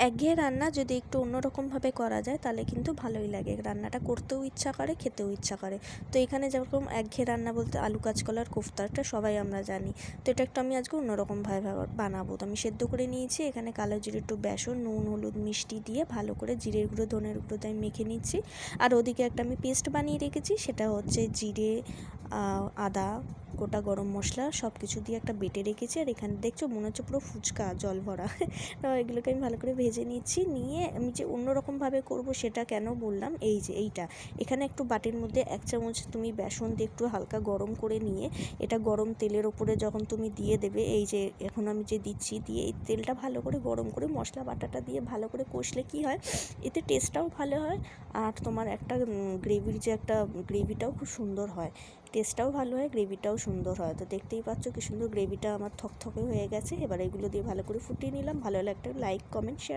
একঘেয়ে রান্না যদি একটু অন্যরকমভাবে করা যায় তাহলে কিন্তু ভালোই লাগে, রান্নাটা করতেও ইচ্ছা করে, খেতেও ইচ্ছা করে। তো এখানে যেরকম একঘেয়ে রান্না বলতে আলু কাঁচকলার কোফতাটা সবাই আমরা জানি, তো এটা একটু আমি আজকে অন্যরকমভাবে বানাবো। তো আমি সেদ্ধ করে নিয়েছি, এখানে কালো জিরে, একটু বেসন, নুন, হলুদ, মিষ্টি দিয়ে ভালো করে জিরের গুঁড়ো, ধনের গুঁড়ো দিয়ে আমি মেখে নিচ্ছি। আর ওদিকে একটা আমি পেস্ট বানিয়ে রেখেছি, সেটা হচ্ছে জিরে, আদা, গোটা গরম মশলা সব কিছু দিয়ে একটা বেটে রেখেছি। আর এখানে দেখছো মনে হচ্ছে পুরো ফুচকা জল ভরা। তো এগুলোকে আমি ভালো করে ভেজে নিচ্ছি, নিয়ে আমি যে অন্যরকমভাবে করবো সেটা কেন বললাম, এই যে এইটা এখানে একটু বাটির মধ্যে 1 চামচ তুমি বেসন দিয়ে একটু হালকা গরম করে নিয়ে এটা গরম তেলের ওপরে যখন তুমি দিয়ে দেবে, এই যে এখন আমি যে দিচ্ছি, দিয়ে এই তেলটা ভালো করে গরম করে মশলা বাটাটা দিয়ে ভালো করে কষলে কি হয়, এতে টেস্টটাও ভালো হয়। আর তোমার একটা গ্রেভির যে একটা গ্রেভিটাও খুব সুন্দর হয়, টেস্টটাও ভালো হয়, গ্রেভিটাও সুন্দর হয়। তো দেখতেই পাচ্ছ কি সুন্দর গ্রেভিটা আমার থকথকে হয়ে গেছে। এবার এগুলো দিয়ে ভালো করে ফুটিয়ে নিলাম। ভালো লাগলে একটা লাইক, কমেন্ট, শেয়ার।